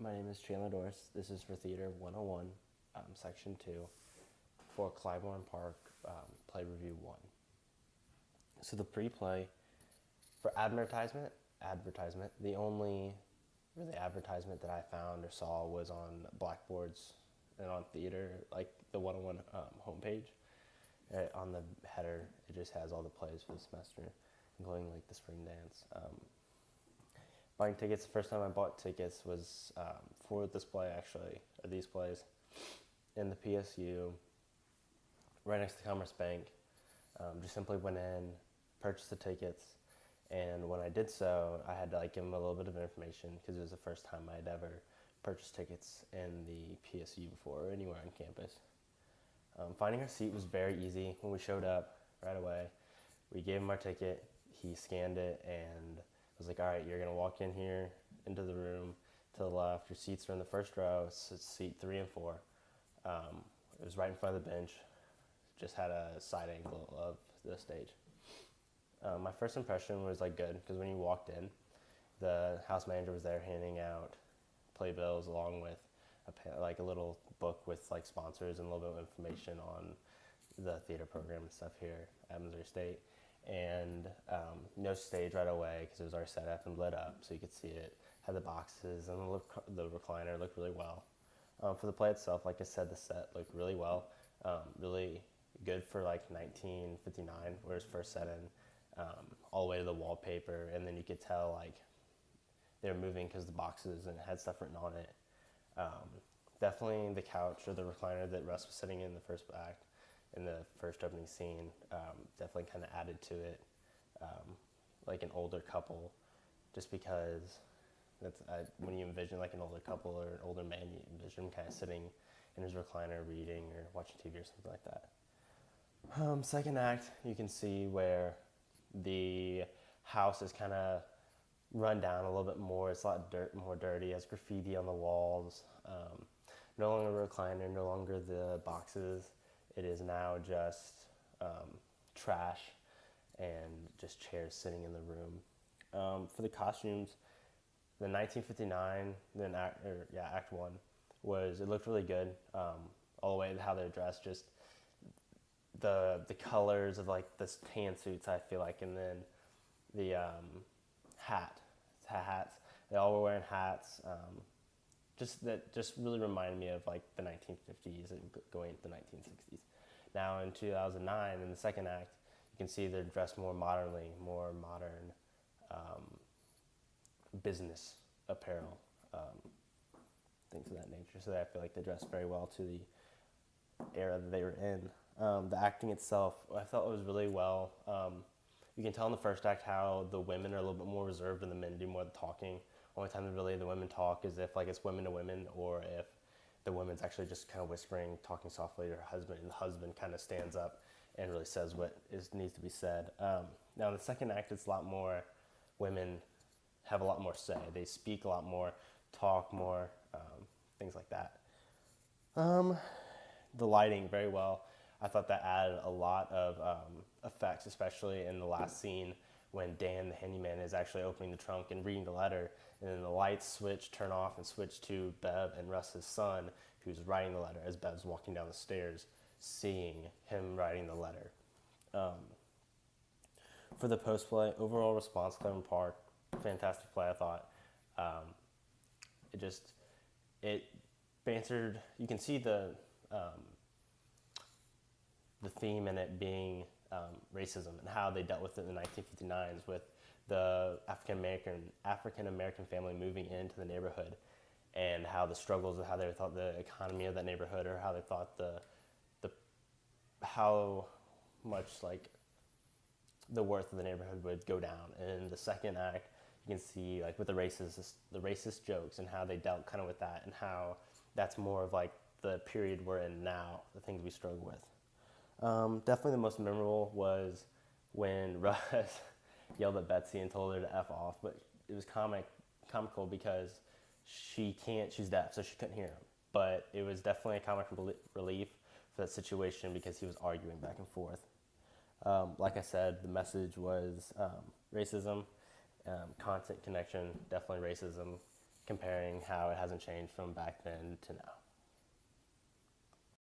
My name is Chandler Doris. This is for Theater 101, Section 2, for Clybourne Park Play Review 1. So the pre-play, for advertisement, the only really advertisement that I found or saw was on blackboards and on theater, like the 101 homepage. On the header, it just has all the plays for the semester, including like the spring dance. Buying tickets, the first time I bought tickets was for this play actually, or these plays, in the PSU, right next to Commerce Bank. Just simply went in, purchased the tickets, and when I did so, I had to like give them a little bit of information because it was the first time I had ever purchased tickets in the PSU before or anywhere on campus. Finding our seat was very easy. When we showed up right away, we gave him our ticket, he scanned it, and was like, all right, you're going to walk in here into the room to the left. Your seats are in the first row, so it's seat 3 and 4. It was right in front of the bench, just had a side angle of the stage. My first impression was like good because when you walked in, the house manager was there handing out playbills along with like a little book with like sponsors and a little bit of information on the theater program and stuff here at Missouri State. And no stage right away because it was already set up and lit up so you could see it. Had the boxes and the recliner looked really well. For the play itself, like I said, the set looked really well. Really good for like 1959 where it was first set in, all the way to the wallpaper, and then you could tell like they were moving because the boxes and it had stuff written on it. Definitely the couch or the recliner that Russ was sitting in the first act, in the first opening scene, definitely kind of added to it, like an older couple, just because that's when you envision like an older couple or an older man, you envision him kind of sitting in his recliner reading or watching TV or something like that. Second act, you can see where the house is kind of run down a little bit more. It's a lot more dirty. It has graffiti on the walls. No longer a recliner, no longer the boxes. It is now just trash and just chairs sitting in the room. For the costumes, the 1959, then Act 1, it looked really good. All the way to how they're dressed, just the colors of like the tan suits, I feel like, and then the hats. They all were wearing hats. Just really reminded me of like the 1950s and going into the 1960s. Now in 2009, in the second act, you can see they're dressed more modernly, more modern business apparel, things of that nature. So I feel like they dressed very well to the era that they were in. The acting itself, I thought it was really well. You can tell in the first act how the women are a little bit more reserved and the men do more of the talking. Only time that really the women talk is if like it's women to women, or if the woman's actually just kind of whispering, talking softly to her husband, and the husband kind of stands up and really says what needs to be said. Now in the second act, it's a lot more, women have a lot more say. They speak a lot more, talk more, things like that. The lighting, very well. I thought that added a lot of effects, especially in the last scene when Dan, the handyman, is actually opening the trunk and reading the letter, and then the lights turn off and switch to Bev and Russ's son, who's writing the letter as Bev's walking down the stairs, seeing him writing the letter. For the post-play, overall response, Clybourne Park, fantastic play, I thought. It answered, you can see the theme in it being racism and how they dealt with it in the 1959s with the African American family moving into the neighborhood, and how the struggles of how they thought the economy of that neighborhood, or how they thought how much like the worth of the neighborhood would go down. And in the second act, you can see like with the racist jokes and how they dealt kind of with that, and how that's more of like the period we're in now, the things we struggle with. Definitely the most memorable was when Russ yelled at Betsy and told her to F off, but it was comical because she's deaf, so she couldn't hear him. But it was definitely a comic relief for that situation because he was arguing back and forth. Like I said, the message was racism, content connection, definitely racism, comparing how it hasn't changed from back then to now.